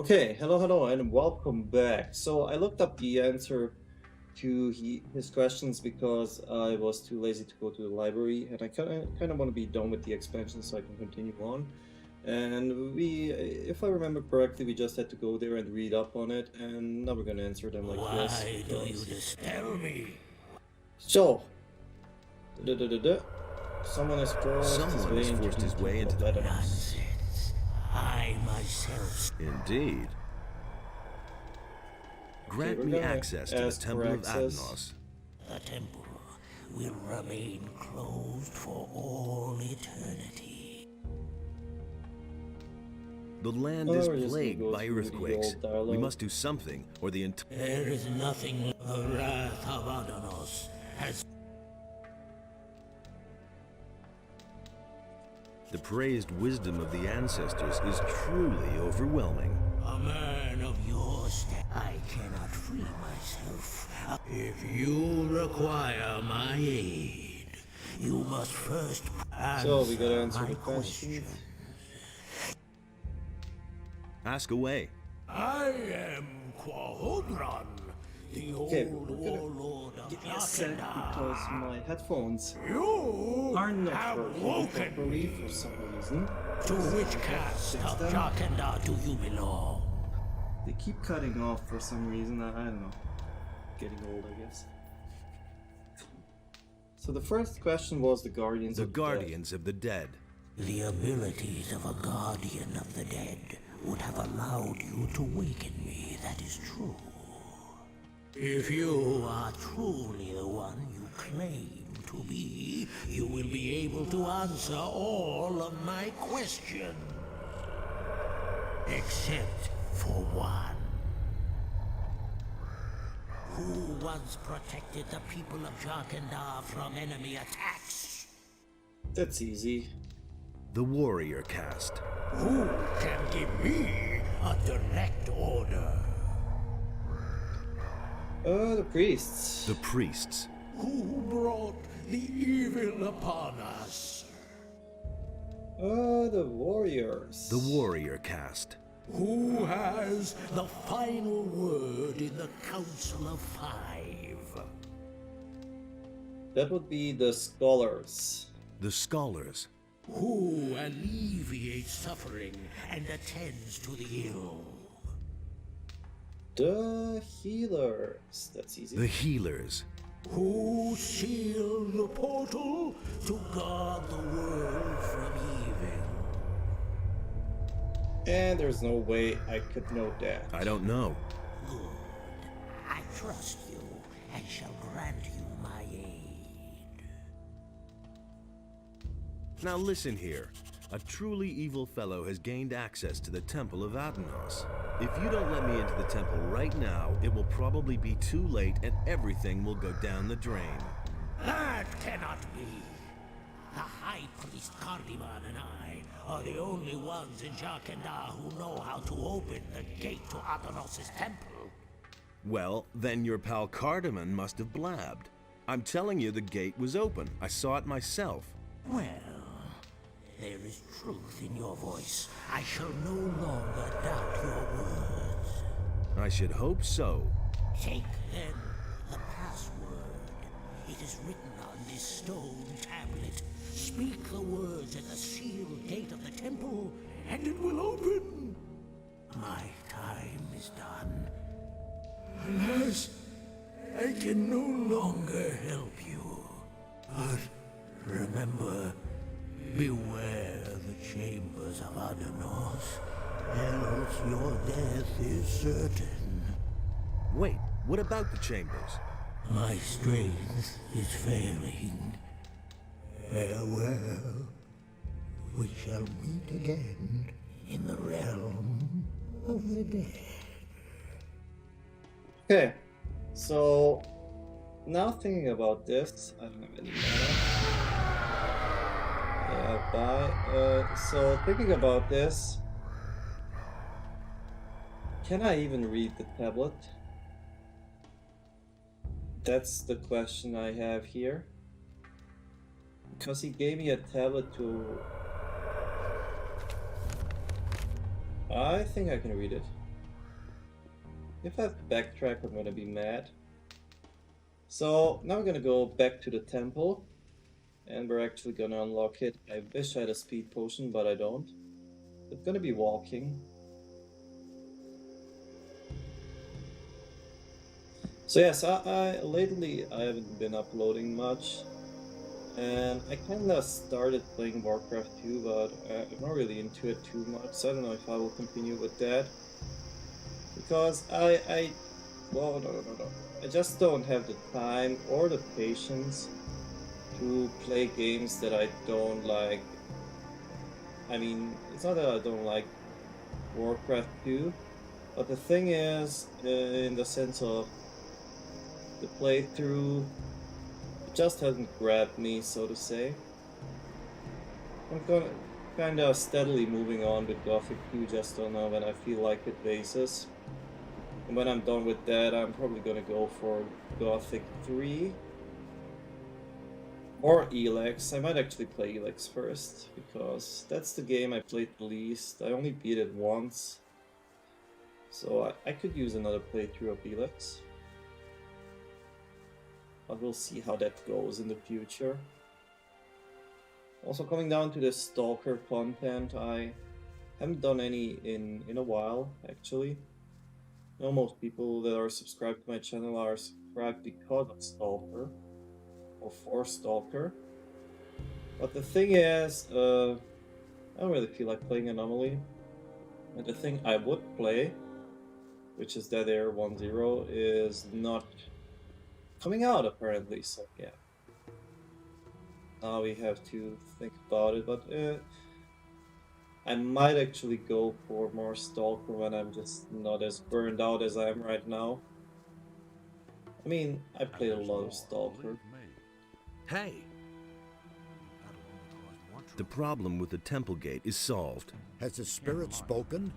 Okay, hello, and welcome back. So I looked up the answer to his questions because I was too lazy to go to the library, and I kind of want to be done with the expansion so I can continue on. And if I remember correctly, we just had to go there and read up on it, and now we're gonna answer them like this. Why do you dispel me? So, da-da-da-da-da. Someone has forced his way into the Nonsense. I myself. Indeed. Grant we're me gonna access to the ask for Temple of access. Adnos. The temple will remain closed for all eternity. The land Oh, is we're just gonna plagued go by through the earthquakes. old dialogue. We must do something, or the There is nothing. The wrath of Adanos has. the praised wisdom of the ancestors is truly overwhelming. A man of your state. I cannot free myself. If you require my aid, you must first So we gotta answer answer my the question. Ask away. I am Quahodran, the Okay, old we're gonna warlord of give me a sec Yakenda. because my headphones You are not have working woken properly for some reason. To which caste Fix of them. Jakenda do you belong? They keep cutting off for some reason. I don't know. Getting old, I guess. So the first question was the Guardians The of the Dead. Guardians of the Dead. The abilities of a guardian of the dead would have allowed you to waken me, that is true. If you are truly the one you claim to be, you will be able to answer all of my questions. Except for one. Who once protected the people of Jakenda from enemy attacks? That's easy. The Warrior Caste. Who can give me a direct order? The priests. The Priests. Who brought the evil upon us? The warriors. The Warrior Caste. Who has the final word in the Council of Five? That would be the scholars. The Scholars. Who alleviates suffering and attends to the ill? The healers. That's easy. The Healers. Who sealed the portal to guard the world from evil? And there's no way I could know that. I don't know. Good. I trust you and shall grant you my aid. Now listen here. A truly evil fellow has gained access to the Temple of Adnos. If you don't let me into the temple right now, it will probably be too late and everything will go down the drain. That cannot be. The High Priest Cardiman and I are the only ones in Jakenda who know how to open the gate to Adanos' temple. Well, then your pal Cardamon must have blabbed. I'm telling you the gate was open. I saw it myself. Well, there is truth in your voice. I shall no longer doubt your words. I should hope so. Take then the password. It is written on this stone tablet. Speak the words at the sealed gate of the temple, and it will open. My time is done. Alas, I can no longer help you. But remember, beware the chambers of Adanos, else your death is certain. Wait, what about the chambers? My strength is failing. Farewell. We shall meet again in the realm of the dead. Okay, so now thinking about this, I don't have any mana. Bye. So thinking about this, can I even read the tablet? That's the question I have here. Because he gave me a tablet to... I think I can read it. If I backtrack, I'm gonna be mad. So now we're gonna go back to the temple, and we're actually gonna unlock it. I wish I had a speed potion, but I don't. It's gonna be walking. So yes, I lately I haven't been uploading much, and I kinda started playing Warcraft 2, but I'm not really into it too much. So I don't know if I will continue with that because well, no. I just don't have the time or the patience to play games that I don't like. I mean, it's not that I don't like Warcraft 2, but the thing is, in the sense of the playthrough, it just hasn't grabbed me, so to say. I'm gonna kind of steadily moving on with Gothic 2 just on a when I feel like it basis. And when I'm done with that, I'm probably gonna go for Gothic 3 or Elex. I might actually play Elex first because that's the game I played the least. I only beat it once, so I could use another playthrough of Elex. But we'll see how that goes in the future. Also coming down to the Stalker content, I haven't done any in a while, actually. I know most people that are subscribed to my channel are subscribed because of Stalker, or for Stalker. But the thing is, I don't really feel like playing Anomaly. And the thing I would play, which is Dead Air 1.0, is not coming out apparently, so yeah. Now we have to think about it, but I might actually go for more Stalker when I'm just not as burned out as I am right now. I mean, I played a lot of Stalker. Hey! The problem with the temple gate is solved. Has the spirit spoken?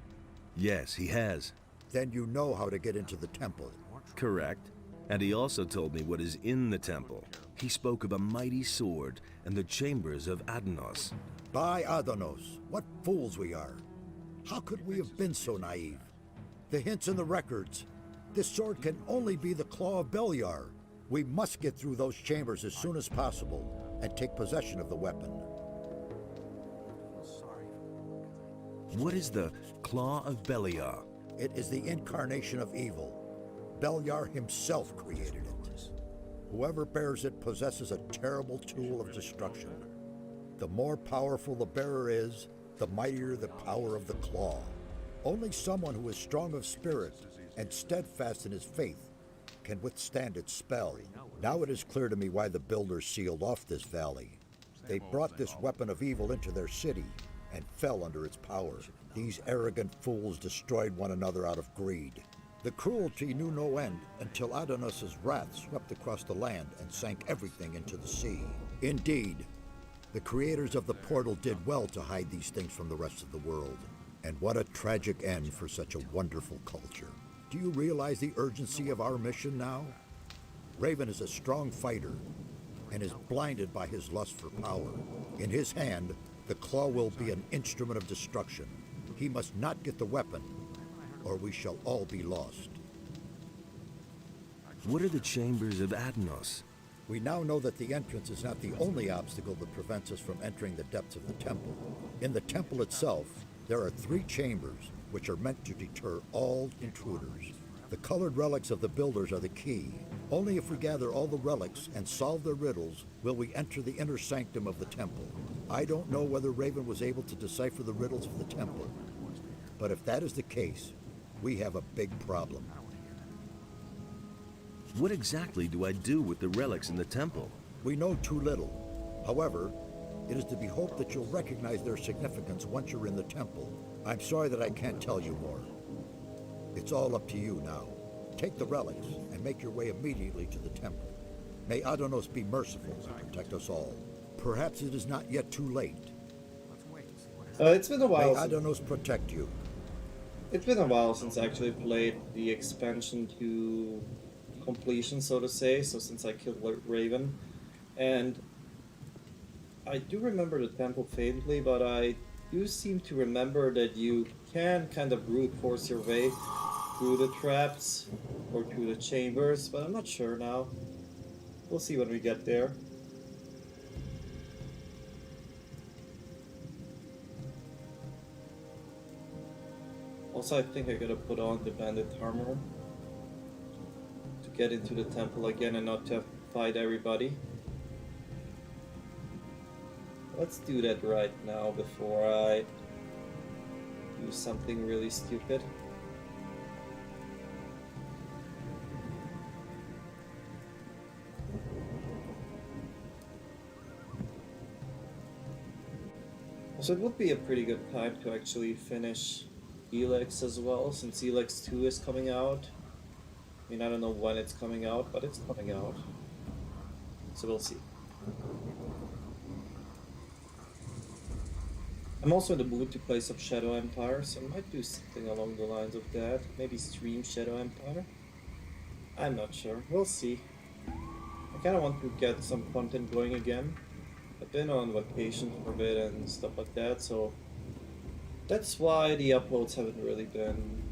Yes, he has. Then you know how to get into the temple. Correct. And he also told me what is in the temple. He spoke of a mighty sword and the chambers of Adanos. By Adanos, what fools we are. How could we have been so naive? The hints in the records. This sword can only be the claw of Beliar. We must get through those chambers as soon as possible and take possession of the weapon. What is the Claw of Beliar? It is the incarnation of evil. Beliar himself created it. Whoever bears it possesses a terrible tool of destruction. The more powerful the bearer is, the mightier the power of the claw. Only someone who is strong of spirit and steadfast in his faith can withstand its spell. Now it is clear to me why the builders sealed off this valley. They brought this weapon of evil into their city and fell under its power. These arrogant fools destroyed one another out of greed. The cruelty knew no end until Adanos' wrath swept across the land and sank everything into the sea. Indeed, the creators of the portal did well to hide these things from the rest of the world. And what a tragic end for such a wonderful culture. Do you realize the urgency of our mission now? Raven is a strong fighter and is blinded by his lust for power. In his hand, the claw will be an instrument of destruction. He must not get the weapon, or we shall all be lost. What are the chambers of Adanos? We now know that the entrance is not the only obstacle that prevents us from entering the depths of the temple. In the temple itself, there are 3 chambers which are meant to deter all intruders. The colored relics of the builders are the key. Only if we gather all the relics and solve their riddles will we enter the inner sanctum of the temple. I don't know whether Raven was able to decipher the riddles of the temple, but if that is the case, we have a big problem. What exactly do I do with the relics in the temple? We know too little. However, it is to be hoped that you'll recognize their significance once you're in the temple. I'm sorry that I can't tell you more. It's all up to you now. Take the relics and make your way immediately to the temple. May Adanos be merciful and protect us all. Perhaps it is not yet too late. It's been a while. May Adanos protect you. It's been a while since I actually played the expansion to completion, so to say. So since I killed Raven, and I do remember the temple faintly, but I do seem to remember that you can kind of brute force your way through the traps or through the chambers, but I'm not sure now. We'll see when we get there. Also, I think I gotta put on the bandit armor to get into the temple again and not to have to fight everybody. Let's do that right now before I do something really stupid. So it would be a pretty good time to actually finish Helix as well, since Helix 2 is coming out. I mean, I don't know when it's coming out, but it's coming out. So we'll see. I'm also in the mood to play some Shadow Empire, so I might do something along the lines of that. Maybe stream Shadow Empire? I'm not sure. We'll see. I kind of want to get some content going again. I've been on vacation for a bit and stuff like that, so that's why the uploads haven't really been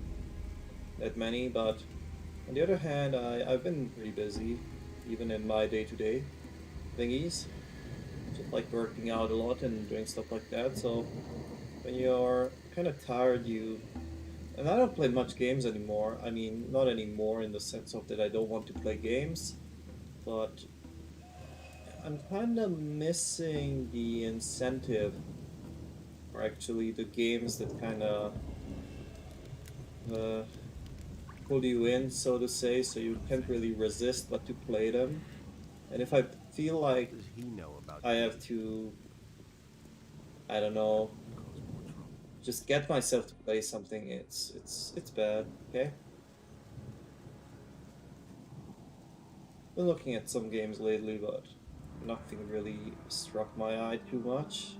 that many, but on the other hand, I've been pretty busy, even in my day-to-day thingies. Just like working out a lot and doing stuff like that, so when you're kind of tired, and I don't play much games anymore. I mean, not anymore in the sense of that I don't want to play games, but I'm kind of missing the incentive, or actually the games that kind of pull you in, so to say, so you can't really resist but to play them. And if I feel like I have to, I don't know, just get myself to play something, it's bad, okay? Been looking at some games lately, but nothing really struck my eye too much.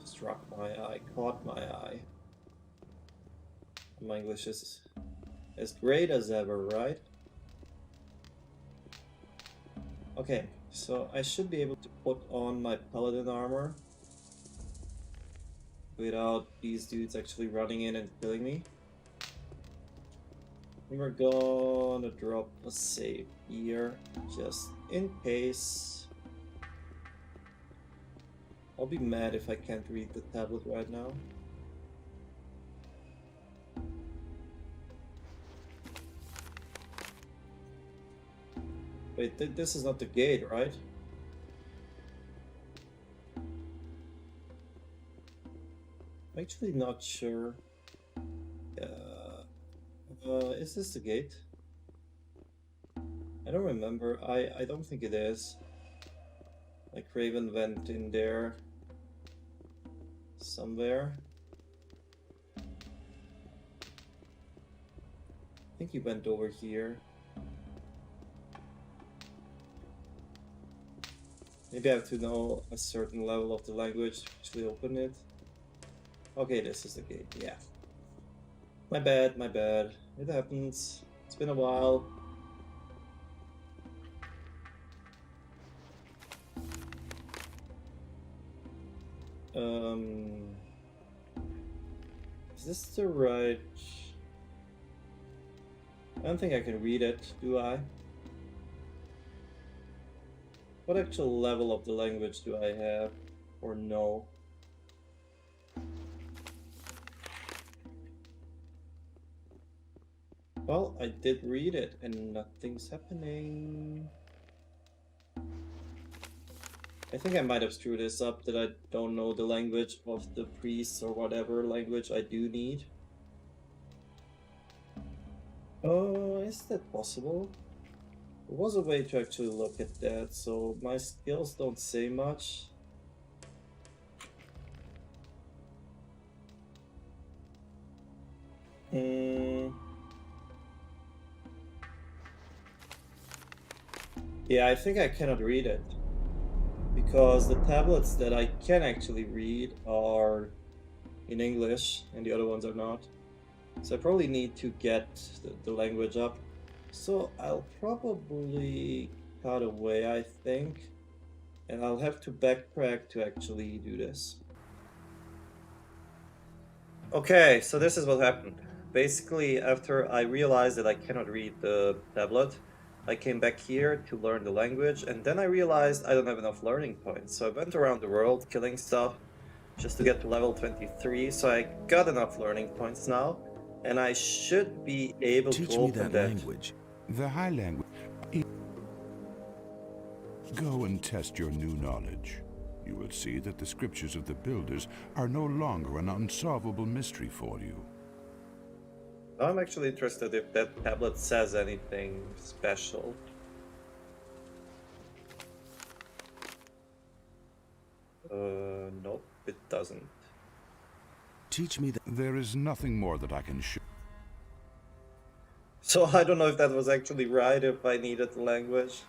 Struck my eye, caught my eye. My English is as great as ever, right? Okay, so I should be able to put on my paladin armor without these dudes actually running in and killing me. And we're gonna drop a save here, just in case. I'll be mad if I can't read the tablet right now. Wait, this is not the gate, right? I'm actually not sure. Is this the gate? I don't remember. I don't think it is. Like Raven went in there somewhere. I think he went over here. Maybe I have to know a certain level of the language to actually open it. Okay, this is the gate, yeah. My bad, my bad. It happens. It's been a while. Is this the right... I don't think I can read it, do I? What actual level of the language do I have? Or no? Well, I did read it and nothing's happening. I think I might have screwed this up, that I don't know the language of the priests or whatever language I do need. Oh, is that possible? There was a way to actually look at that, so my skills don't say much. Yeah, I think I cannot read it, because the tablets that I can actually read are in English and the other ones are not. So I probably need to get the language up. So I'll probably cut away, I think, and I'll have to backtrack to actually do this. Okay, so this is what happened. basically, after I realized that I cannot read the tablet, I came back here to learn the language, and then I realized I don't have enough learning points. So I went around the world killing stuff just to get to level 23, so I got enough learning points now, and I should be able Teach to me open that that. language. The High Language. Go and test your new knowledge. You will see that the scriptures of the builders are no longer an unsolvable mystery for you. I'm actually interested if that tablet says anything special. Nope, it doesn't. Teach me that. There is nothing more that I can show. So I don't know if that was actually right, if I needed the language.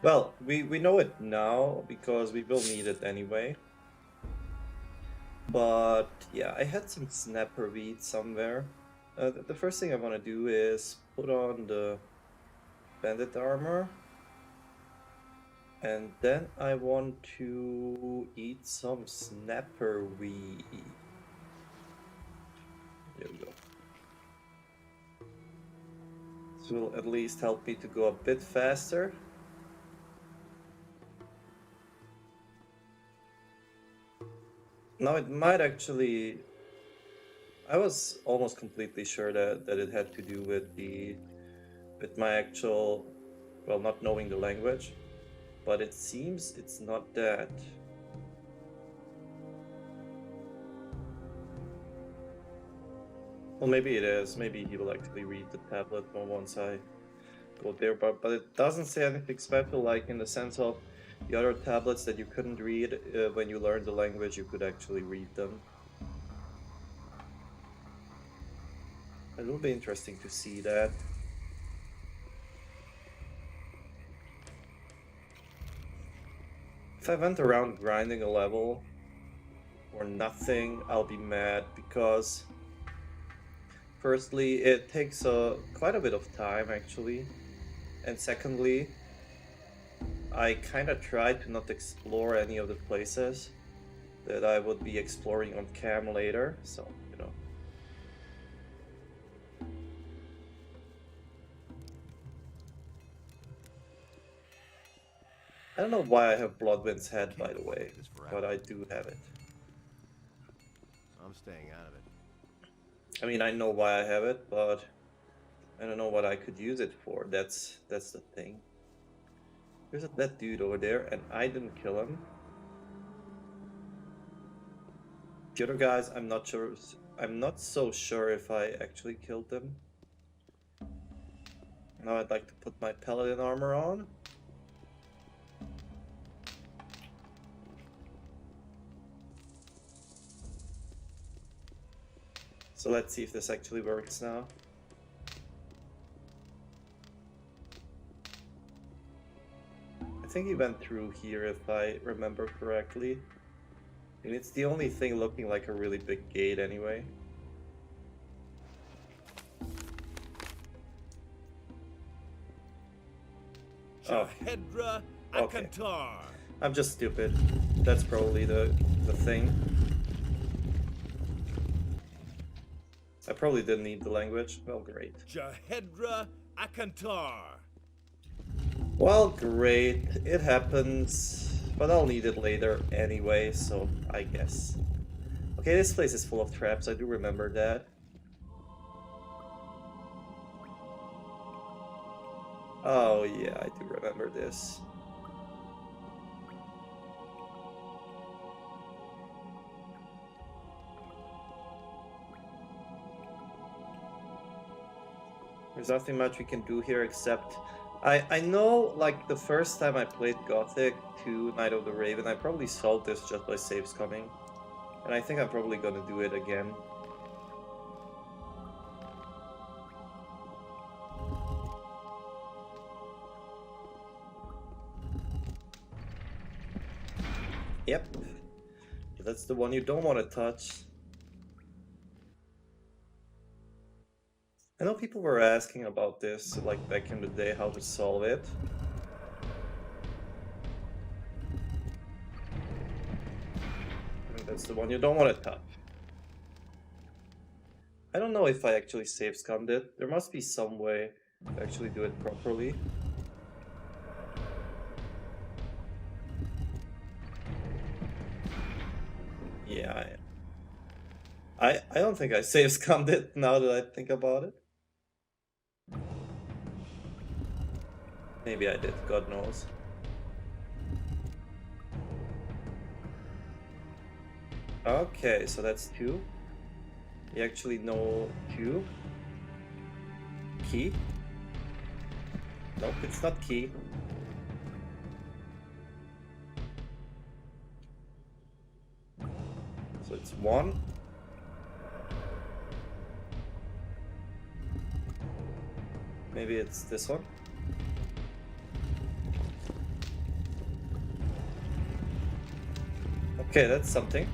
Well, we know it now, because we will need it anyway. But yeah, I had some snapper weed somewhere. The first thing I want to do is put on the bandit armor. And then I want to eat some snapper weed. There we go. This will at least help me to go a bit faster. Now it might actually... I was almost completely sure that it had to do with my actual, well, not knowing the language, but it seems it's not that. Well, maybe it is. Maybe he will actually read the tablet once I go there, but it doesn't say anything special, like in the sense of the other tablets that you couldn't read when you learned the language, you could actually read them. It will be interesting to see that. If I went around grinding a level or nothing, I'll be mad, because firstly, it takes quite a bit of time actually, and secondly, I kind of tried to not explore any of the places that I would be exploring on cam later, so, you know. I don't know why I have Bloodwind's head, by the way, but I do have it. I'm staying out of it. I mean, I know why I have it, but I don't know what I could use it for. That's the thing. There's that dude over there, and I didn't kill him. The other guys, I'm not sure. I'm not so sure if I actually killed them. Now I'd like to put my paladin armor on. So let's see if this actually works now. I think he went through here if I remember correctly. And it's the only thing looking like a really big gate anyway. Oh, Hedra okay. Akantar. I'm just stupid. That's probably the thing. I probably didn't need the language. Well, great. Jahedra Akantar. Well, great. It happens. But I'll need it later anyway, so I guess. Okay, this place is full of traps. I do remember that. Oh yeah, I do remember this. There's nothing much we can do here except... I know, like, the first time I played Gothic 2 Night of the Raven, I probably solved this just by saves coming. And I think I'm probably gonna do it again. Yep. That's the one you don't want to touch. I know people were asking about this, like back in the day, how to solve it. And that's the one you don't want to touch. I don't know if I actually save scummed it. There must be some way to actually do it properly. Yeah, I don't think I save scummed it now that I think about it. Maybe I did, God knows. Okay, so that's 2. You actually know 2. Key? Nope, it's not key. So it's 1. Maybe it's this one. Okay, that's something.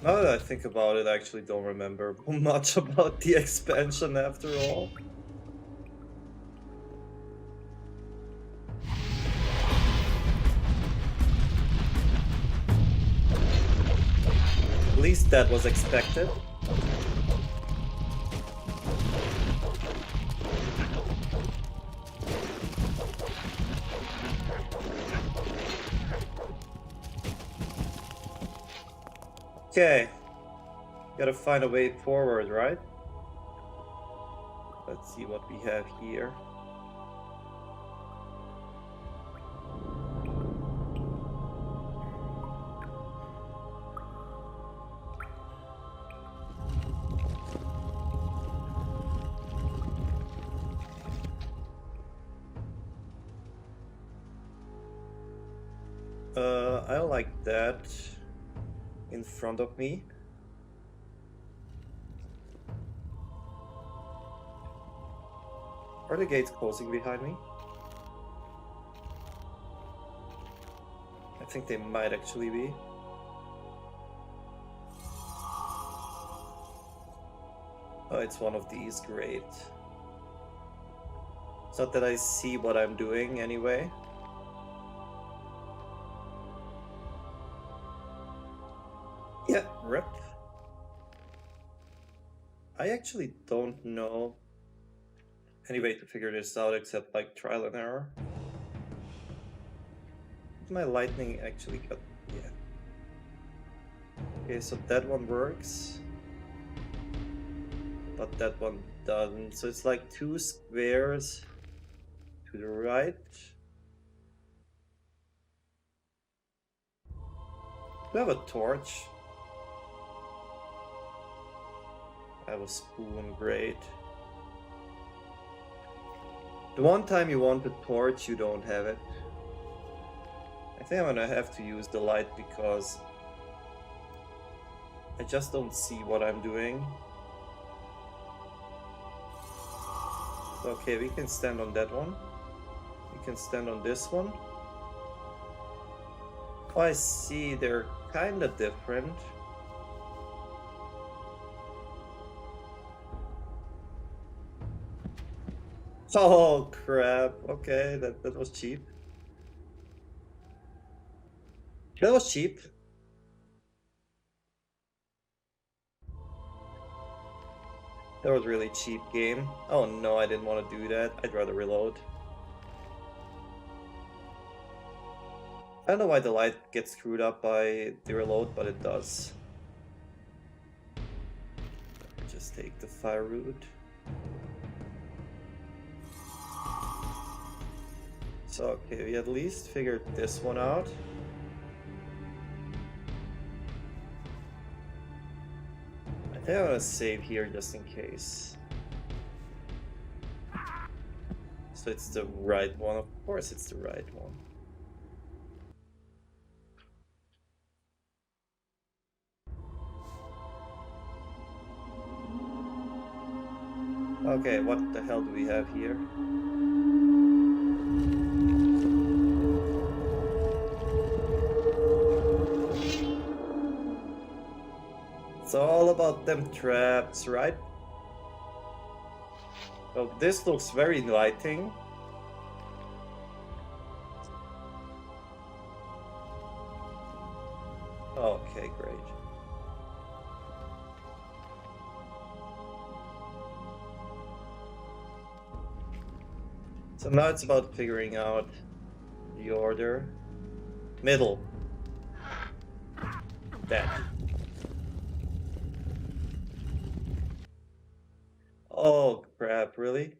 Now that I think about it, I actually don't remember much about the expansion after all. At least that was expected. Okay, gotta find a way forward, right? Let's see what we have here. I like that in front of me. Are the gates closing behind me? I think they might actually be. Oh, it's one of these, great. It's not that I see what I'm doing anyway. Yeah, rip. I actually don't know any way to figure this out except like trial and error. My lightning actually got... yeah. Okay, so that one works. But that one doesn't. So it's like 2 squares to the right. Do I have a torch? I have a spoon, great. The one time you want the torch, you don't have it. I think I'm gonna have to use the light because I just don't see what I'm doing. Okay, we can stand on that one. We can stand on this one. Oh, I see, they're kinda different. Oh crap, okay, that was cheap. That was cheap. That was really cheap game. Oh no, I didn't want to do that. I'd rather reload. I don't know why the light gets screwed up by the reload, but it does. Just take the fire root. So, okay, we at least figured this one out. I think I'm gonna save here just in case. So it's the right one, of course it's the right one. Okay, what the hell do we have here? It's all about them traps, right? Oh, this looks very inviting. Okay, great. So now it's about figuring out the order. Middle. Dead. Oh crap, really?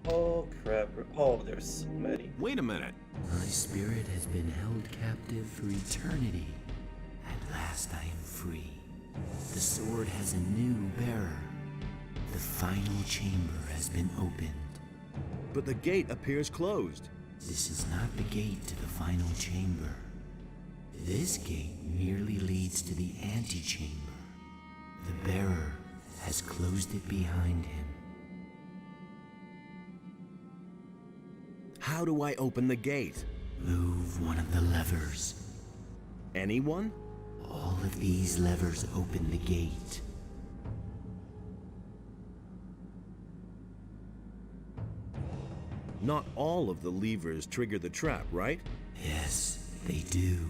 Oh crap. Oh, there's so many. Wait a minute. My spirit has been held captive for eternity. At last I am free. The sword has a new bearer. The final chamber has been opened. But the gate appears closed. This is not the gate to the final chamber. This gate merely leads to the antechamber. The bearer has closed it behind him. How do I open the gate? Move one of the levers. Anyone? All of these levers open the gate. Not all of the levers trigger the trap, right? Yes, they do.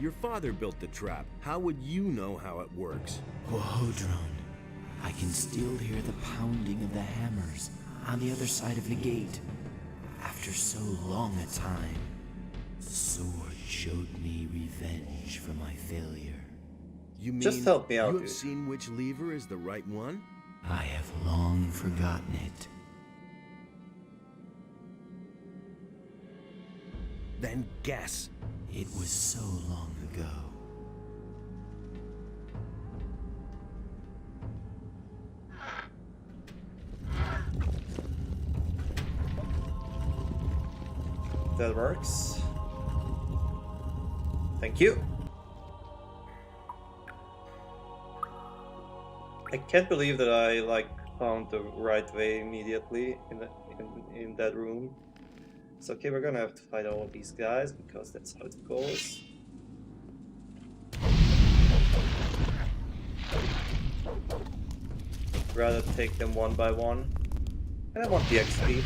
Your father built the trap. How would you know how it works? Whohodron, I can still hear the pounding of the hammers on the other side of the gate. After so long a time, the sword showed me revenge for my failure. You mean Just help me out, you have dude. seen which lever is the right one? I have long forgotten it. Then guess. It was so long ago. That works. Thank you. I can't believe that I found the right way immediately in that room. So okay, we're gonna have to fight all of these guys because that's how it goes. Rather take them one by one. And I want the XP.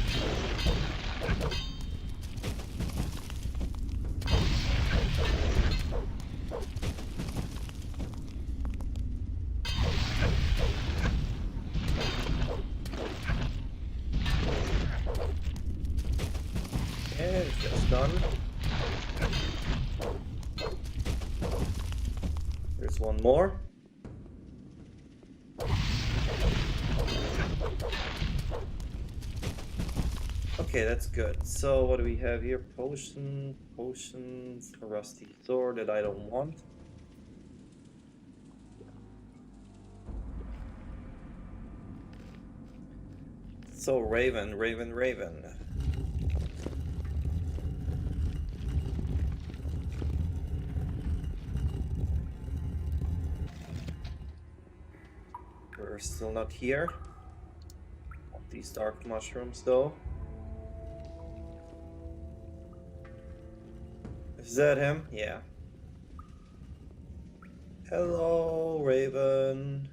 And just done. There's one more. Okay, that's good. So what do we have here? Potions, a rusty sword that I don't want. So Raven. We're still not here. These dark mushrooms though. Is that him? Yeah. Hello, Raven.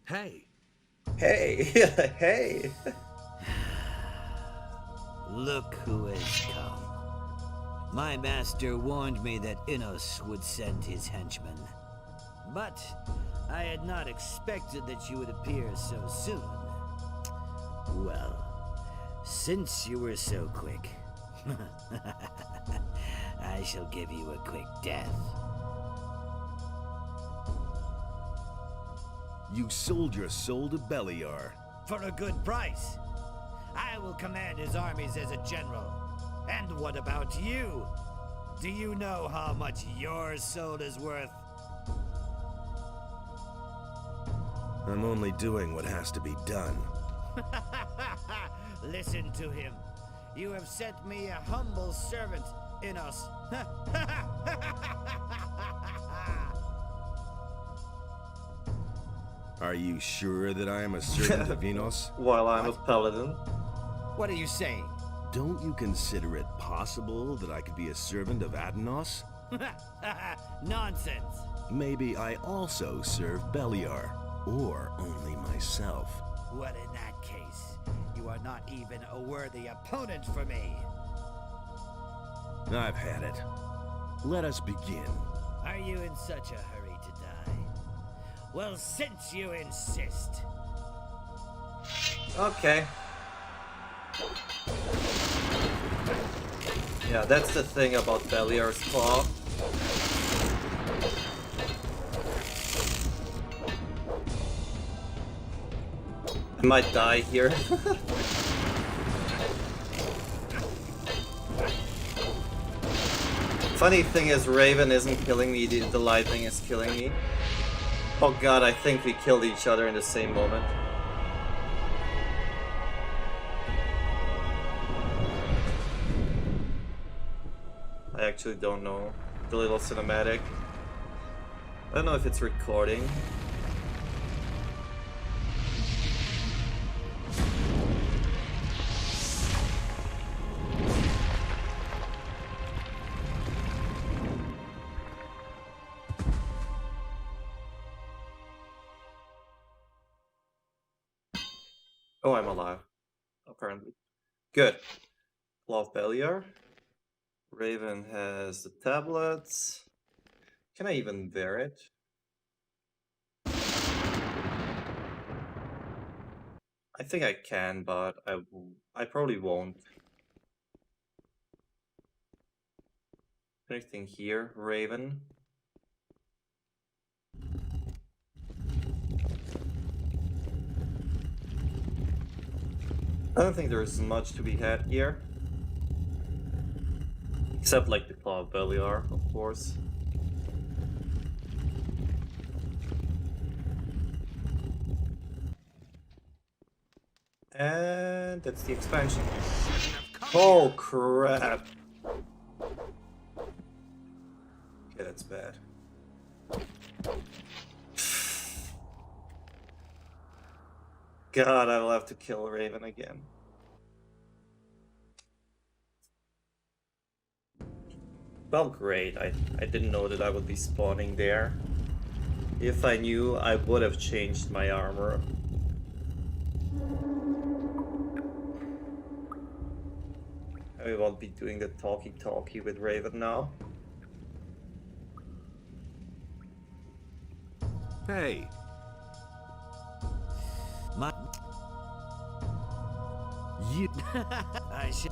Hey, Hey, hey. Look who has come. My master warned me that Innos would send his henchmen. But I had not expected that you would appear so soon. Well, since you were so quick, I shall give you a quick death. you sold your soul to Beliar. For a good price. I will command his armies as a general. And what about you? Do you know how much your soul is worth? I'm only doing what has to be done. Listen to him. You have sent me a humble servant, Innos. Are you sure that I am a servant of Venus? While I'm a paladin. What are you saying? Don't you consider it possible that I could be a servant of Adanos? Nonsense. Maybe I also serve Beliar, or only myself. Well, in that case, you are not even a worthy opponent for me. I've had it. Let us begin. Are you in such a hurry to die? Well, since you insist. Okay. Yeah, that's the thing about Beliar's Claw. I might die here. Funny thing is, Raven isn't killing me, the lightning is killing me. Oh god, I think we killed each other in the same moment. I actually don't know. The little cinematic. I don't know if it's recording. Oh, I'm alive. Apparently. Good. Love Beliar. Raven has the tablets. Can I even wear it? I think I can, but I probably won't. Anything here, Raven? I don't think there's much to be had here. Except like the Claw of Beliar, of course. And that's the expansion. Oh crap! Yeah, that's bad. God, I will have to kill Raven again. Well, great. I didn't know that I would be spawning there. If I knew, I would have changed my armor. I won't be doing the talkie-talkie with Raven now. Hey, My... you... I should...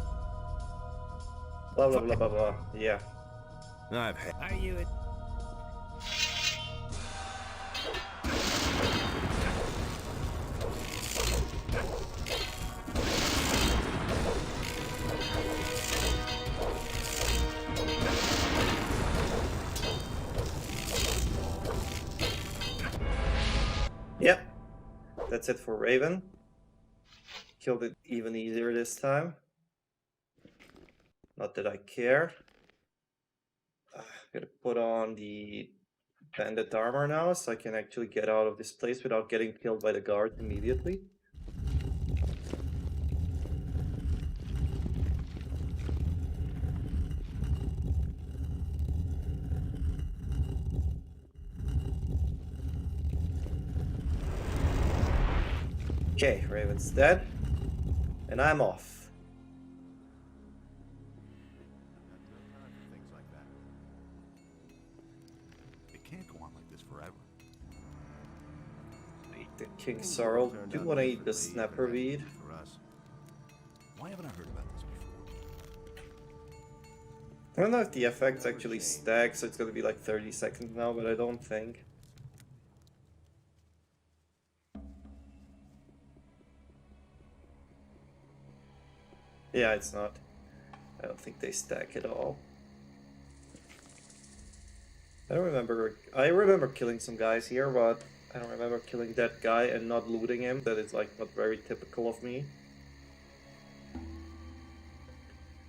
Blah blah blah blah blah. Yeah. I've had... Are you in... Yep. That's it for Raven. Killed it even easier this time. Not that I care. Gotta put on the bandit armor now so I can actually get out of this place without getting killed by the guard immediately. Okay, Raven's dead. And I'm off. Things like that. It can't go on like this forever. Eat the King Sorrel. Do want to eat the snapper weed. For us. Why haven't I heard about this before? I don't know if the effects actually stack, so it's gonna be like 30 seconds now, but I don't think. Yeah, it's not. I don't think they stack at all. I remember killing some guys here, but I don't remember killing that guy and not looting him. That is like not very typical of me.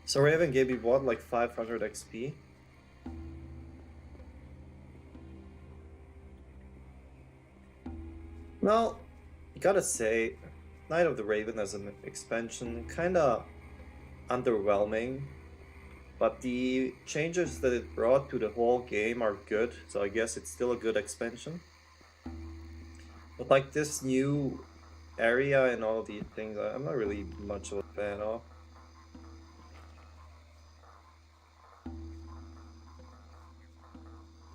So Raven gave me what, like 500 XP? Well, gotta say, Night of the Raven as an expansion kinda underwhelming, but the changes that it brought to the whole game are good, so I guess it's still a good expansion. But like this new area and all these things, I'm not really much of a fan of.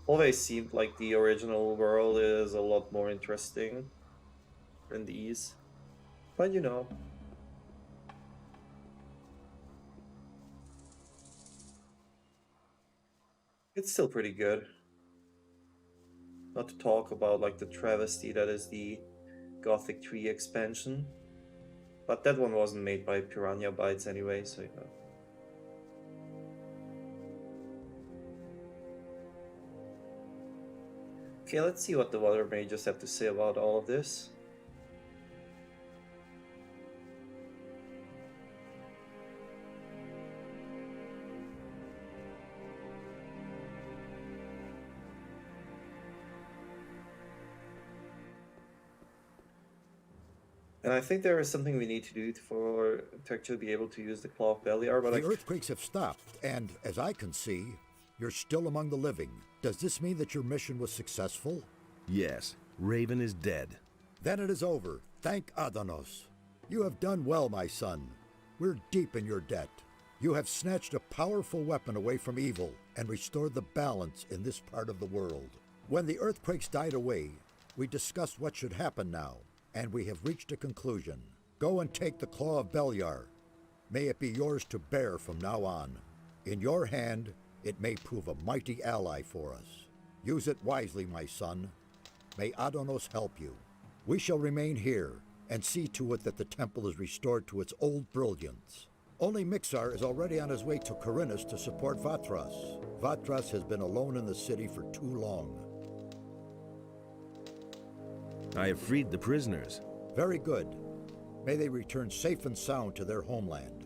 Always seemed like the original world is a lot more interesting than these. But you know. It's still pretty good. Not to talk about like the travesty that is the Gothic 3 expansion. But that one wasn't made by Piranha Bytes anyway, so you know. Okay, let's see what the water mages have to say about all of this. And I think there is something we need to do to actually be able to use the Claw of Beliar, but The earthquakes have stopped, and as I can see, you're still among the living. Does this mean that your mission was successful? Yes, Raven is dead. Then it is over. Thank Adanos. You have done well, my son. We're deep in your debt. You have snatched a powerful weapon away from evil and restored the balance in this part of the world. When the earthquakes died away, we discussed what should happen now, and we have reached a conclusion. Go and take the Claw of Beliar. May it be yours to bear from now on. In your hand, it may prove a mighty ally for us. Use it wisely, my son. May Adonos help you. We shall remain here and see to it that the temple is restored to its old brilliance. Only Mixar is already on his way to Corinus to support Vatras. Vatras has been alone in the city for too long. I have freed the prisoners. Very good. May they return safe and sound to their homeland.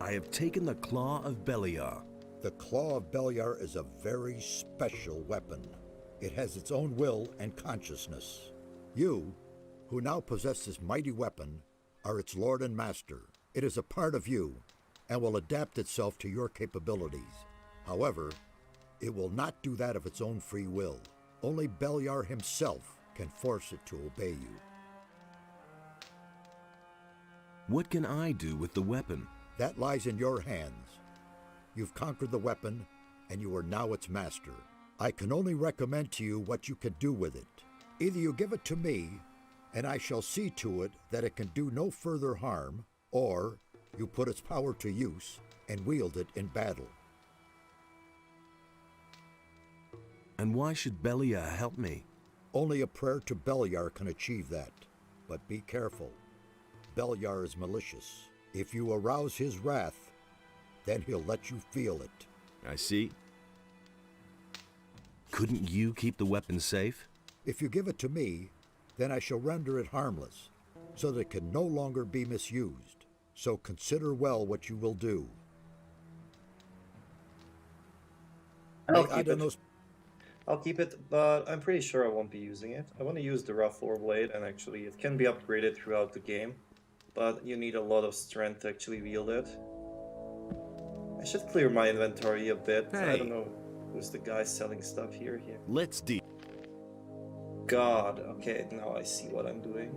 I have taken the Claw of Beliar. The Claw of Beliar is a very special weapon. It has its own will and consciousness. You, who now possess this mighty weapon, are its lord and master. It is a part of you, and will adapt itself to your capabilities. However, it will not do that of its own free will. Only Beliar himself can force it to obey you. What can I do with the weapon? That lies in your hands. You've conquered the weapon, and you are now its master. I can only recommend to you what you can do with it. Either you give it to me, and I shall see to it that it can do no further harm, or you put its power to use and wield it in battle. And why should Beliar help me? Only a prayer to Beliar can achieve that. But be careful. Beliar is malicious. If you arouse his wrath, then he'll let you feel it. I see. Couldn't you keep the weapon safe? If you give it to me, then I shall render it harmless, so that it can no longer be misused. So consider well what you will do. I'll keep it, but I'm pretty sure I won't be using it. I want to use the rough ore blade, and actually it can be upgraded throughout the game, but you need a lot of strength to actually wield it. I should clear my inventory a bit. Hey. I don't know who's the guy selling stuff here. Let's deal. God, okay, now I see what I'm doing.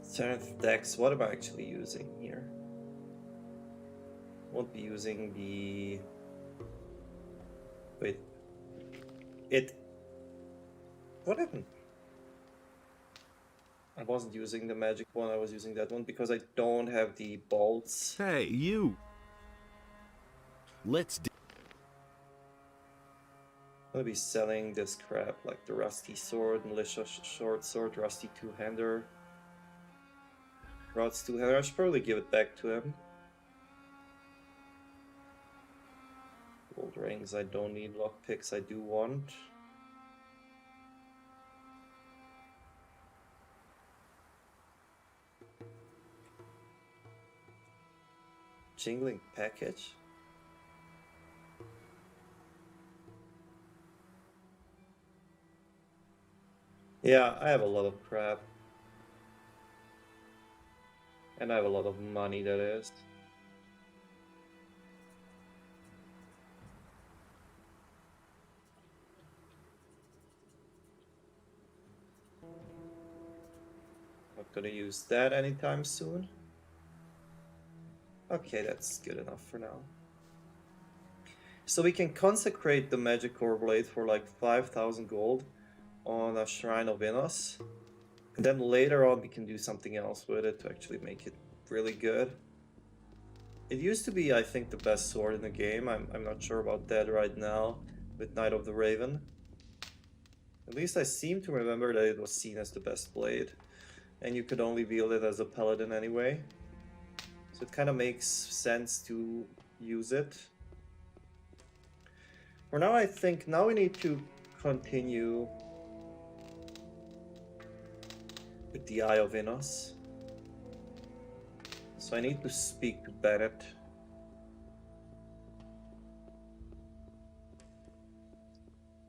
7th Dex, what am I actually using here? Won't be using the... Wait. What happened? I wasn't using the magic one, I was using that one because I don't have the bolts. Hey, you! Let's deal. I'm gonna be selling this crap, like the rusty sword, militia short sword, rusty two-hander, Rod's two-hander. I should probably give it back to him. Gold rings I don't need, lockpicks I do want. Jingling package? Yeah, I have a lot of crap. And I have a lot of money, that is. Not gonna use that anytime soon. Okay, that's good enough for now. So we can consecrate the magic core blade for like 5,000 gold on a Shrine of Innos. And then later on we can do something else with it to actually make it really good. It used to be, I think, the best sword in the game. I'm not sure about that right now with Knight of the Raven. At least I seem to remember that it was seen as the best blade. And you could only wield it as a paladin anyway. So it kind of makes sense to use it. For now, I think now we need to continue with the Eye of Innos. So I need to speak to Bennett.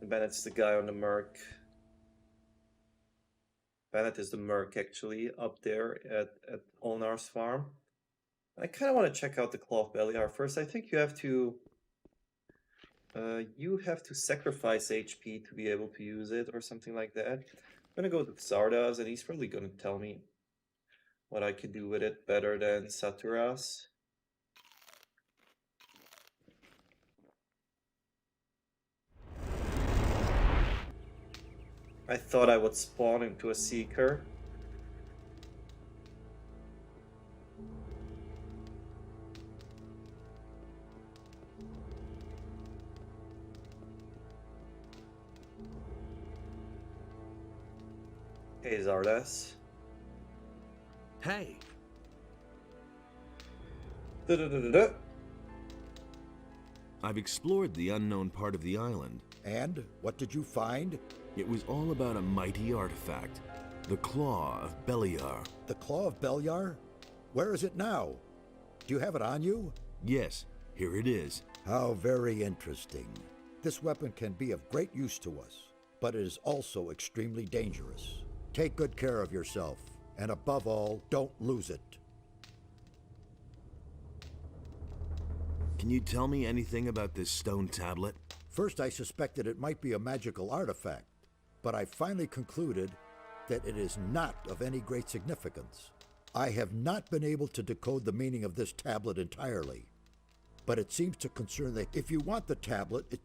And Bennett's the guy on the Merc. Bennett is the Merc, actually, up there at Olnar's farm. I kind of want to check out the Claw of Beliar first. I think you have to sacrifice HP to be able to use it or something like that. I'm gonna go to Zardoz, and he's probably gonna tell me what I can do with it better than Saturas. I thought I would spawn into a Seeker. Hey, Zardas. Hey, Da-da-da-da-da. I've explored the unknown part of the island. And what did you find? It was all about a mighty artifact, the Claw of Beliar. The Claw of Beliar? Where is it now? Do you have it on you? Yes, here it is. How very interesting. This weapon can be of great use to us, but it is also extremely dangerous. Take good care of yourself, and above all, don't lose it. Can you tell me anything about this stone tablet? First, I suspected it might be a magical artifact, but I finally concluded that it is not of any great significance. I have not been able to decode the meaning of this tablet entirely, but it seems to concern that if you want the tablet,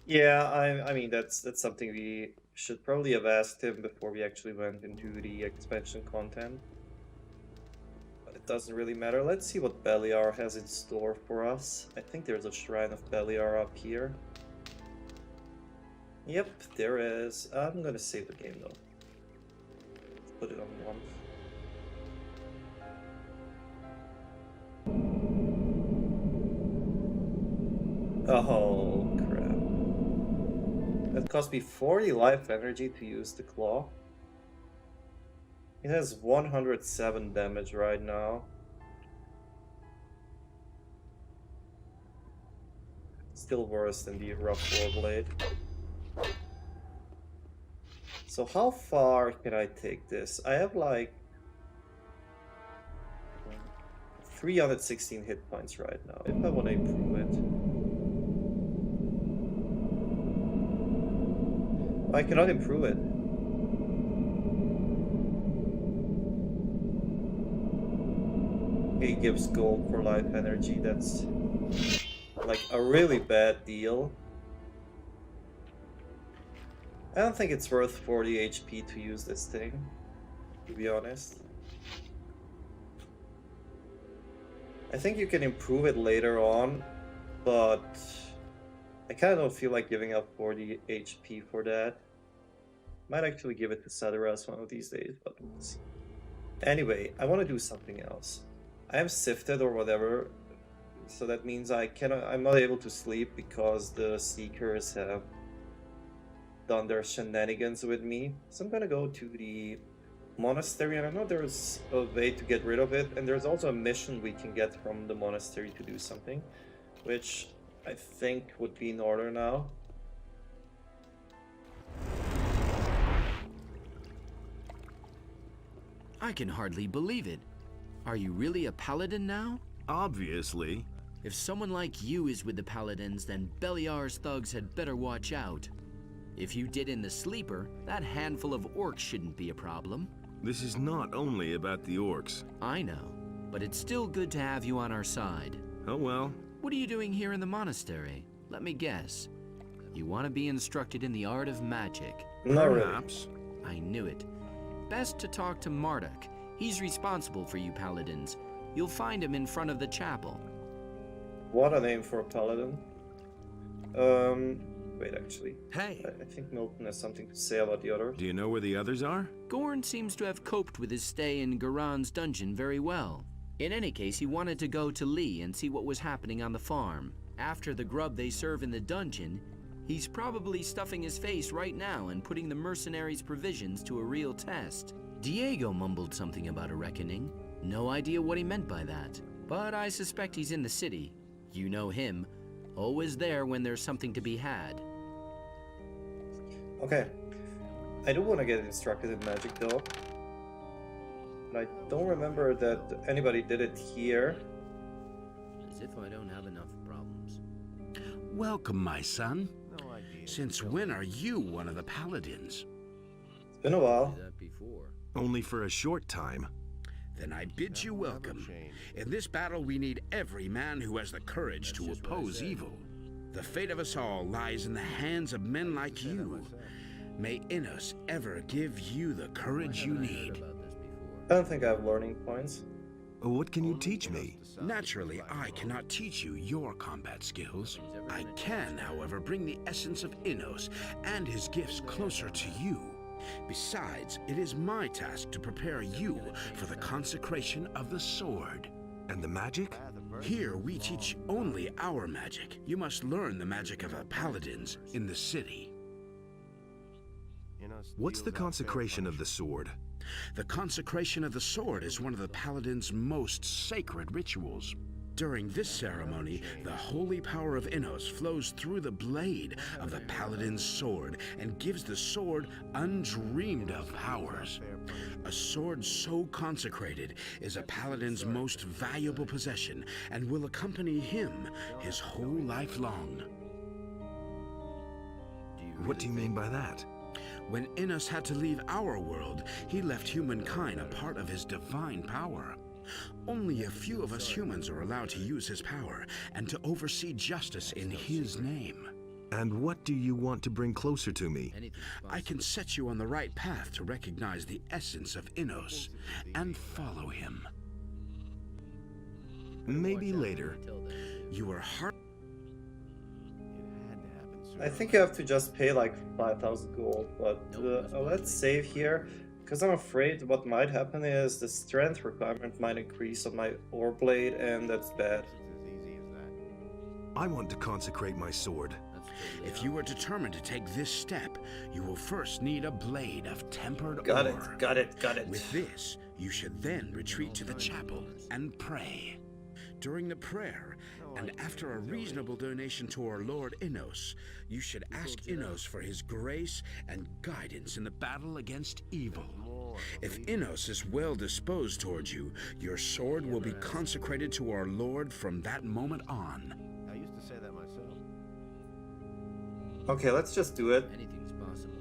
Yeah, I mean that's something we should probably have asked him before we actually went into the expansion content. But it doesn't really matter. Let's see what Beliar has in store for us. I think there's a Shrine of Beliar up here. Yep, there is. I'm gonna save the game though. Let's put it on 1. Oh, crap. That cost me 40 life energy to use the claw. It has 107 damage right now. Still worse than the rough warblade. So how far can I take this? I have like 316 hit points right now. If I want to improve it. I cannot improve it. He gives gold for life energy. That's like a really bad deal. I don't think it's worth 40 HP to use this thing, to be honest. I think you can improve it later on, but I kind of don't feel like giving up 40 HP for that. Might actually give it to Sadaras one of these days, but we'll see. Anyway, I want to do something else. I am sifted or whatever, so that means I'm not able to sleep because the Seekers have done their shenanigans with me. So I'm gonna go to the monastery, and I know there's a way to get rid of it, and there's also a mission we can get from the monastery to do something, which I think would be in order now. I can hardly believe it. Are you really a paladin now? Obviously. If someone like you is with the paladins, then Beliars thugs had better watch out. If you did in the sleeper, that handful of orcs shouldn't be a problem. This is not only about the orcs. I know, but it's still good to have you on our side. Oh well. What are you doing here in the monastery? Let me guess. You want to be instructed in the art of magic. Not really. Perhaps. I knew it. Best to talk to Marduk. He's responsible for you paladins. You'll find him in front of the chapel. What a name for a paladin. Wait, actually. Hey. I think Milton has something to say about the others. Do you know where the others are? Gorn seems to have coped with his stay in Garan's dungeon very well. In any case, he wanted to go to Lee and see what was happening on the farm. After the grub they serve in the dungeon, he's probably stuffing his face right now and putting the mercenaries' provisions to a real test. Diego mumbled something about a reckoning. No idea what he meant by that. But I suspect he's in the city. You know him. Always there when there's something to be had. Okay. I do want to get instructed in magic though. But I don't remember that anybody did it here. As if I don't have enough problems. Welcome, my son. Since when are you one of the paladins? It's been a while. That before. Only for a short time. Then I bid you welcome. In this battle, we need every man who has the courage to oppose evil. The fate of us all lies in the hands of men like you. May Innos ever give you the courage you need. I don't think I have learning points. What can you teach me? Naturally, I cannot teach you your combat skills. I can, however, bring the essence of Innos and his gifts closer to you. Besides, it is my task to prepare you for the consecration of the sword. And the magic? Here, we teach only our magic. You must learn the magic of the paladins in the city. What's the consecration of the sword? The consecration of the sword is one of the paladins' most sacred rituals. During this ceremony, the holy power of Innos flows through the blade of the paladin's sword and gives the sword undreamed of powers. A sword so consecrated is a paladin's most valuable possession and will accompany him his whole life long. What do you mean by that? When Innos had to leave our world, he left humankind a part of his divine power. Only a few of us humans are allowed to use his power and to oversee justice in his name. And what do you want to bring closer to me? I can set you on the right path to recognize the essence of Innos and follow him. Maybe later. You are hard. I think you have to just pay like 5,000 gold, but let's save here. Because I'm afraid what might happen is the strength requirement might increase on my ore blade, and that's bad. I want to consecrate my sword. If you are determined to take this step, you will first need a blade of tempered Got ore. Got it. With this, you should then retreat to the chapel and pray. During the prayer, and after a reasonable donation to our Lord Innos, you should ask Innos for his grace and guidance in the battle against evil. If Innos is well disposed towards you, your sword will be consecrated to our Lord from that moment on. I used to say that myself. Okay, let's just do it. Anything's possible.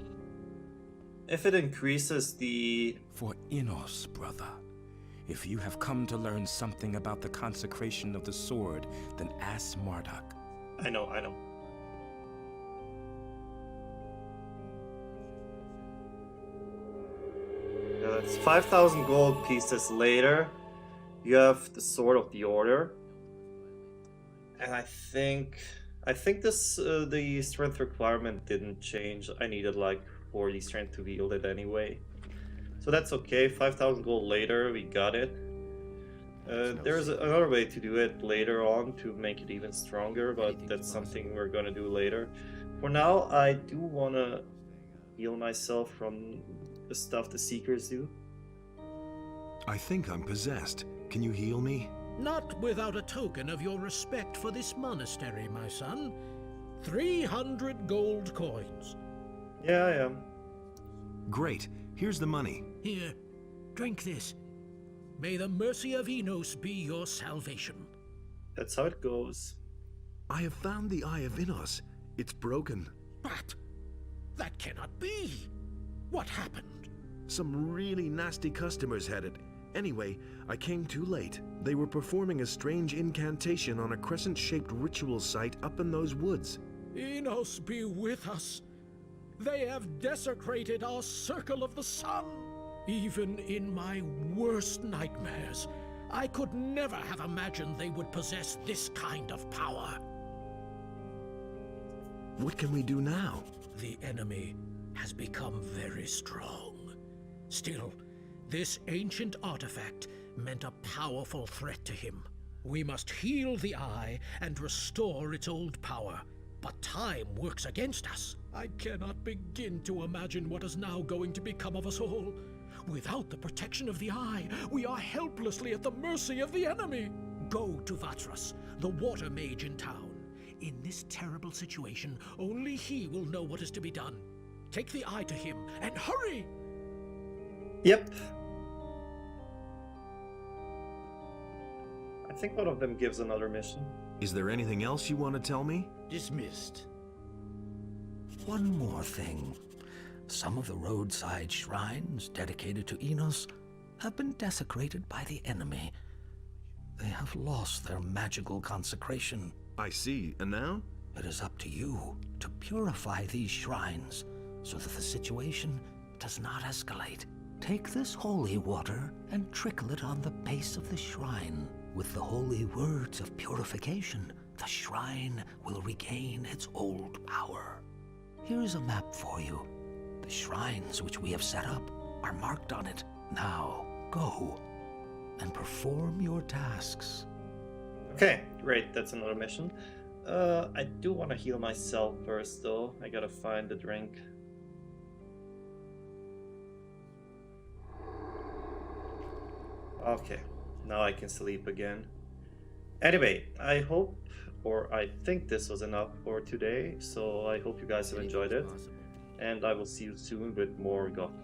If it increases the... For Innos, brother. If you have come to learn something about the consecration of the sword, then ask Marduk. I know. Yeah, that's 5,000 gold pieces later. You have the Sword of the Order. And I think this the strength requirement didn't change. I needed like 40 strength to wield it anyway. So that's okay. 5,000 gold later, we got it. There's another way to do it later on to make it even stronger, but that's something we're gonna do later. For now, I do wanna heal myself from the stuff the Seekers do. I think I'm possessed. Can you heal me? Not without a token of your respect for this monastery, my son. 300 gold coins. Yeah, I am. Great. Here's the money. Here, drink this. May the mercy of Enos be your salvation. That's how it goes. I have found the Eye of Inos. It's broken. But that cannot be. What happened? Some really nasty customers had it. Anyway, I came too late. They were performing a strange incantation on a crescent-shaped ritual site up in those woods. Enos be with us. They have desecrated our circle of the sun. Even in my worst nightmares, I could never have imagined they would possess this kind of power. What can we do now? The enemy has become very strong. Still, this ancient artifact meant a powerful threat to him. We must heal the eye and restore its old power. But time works against us. I cannot begin to imagine what is now going to become of us all. Without the protection of the eye, we are helplessly at the mercy of the enemy. Go to Vatras, the water mage in town. In this terrible situation, only he will know what is to be done. Take the eye to him, and hurry! Yep. I think one of them gives another mission. Is there anything else you want to tell me? Dismissed. One more thing. Some of the roadside shrines dedicated to Enos have been desecrated by the enemy. They have lost their magical consecration. I see. And now? It is up to you to purify these shrines so that the situation does not escalate. Take this holy water and trickle it on the base of the shrine. With the holy words of purification, the shrine will regain its old power. Here's a map for you. The shrines which we have set up are marked on it. Now, go and perform your tasks. Okay, great, that's another mission. I do want to heal myself first, though. I gotta find the drink. Okay, now I can sleep again. Anyway, I hope, or I think this was enough for today, so I hope you guys have enjoyed it. And I will see you soon with more Gothic.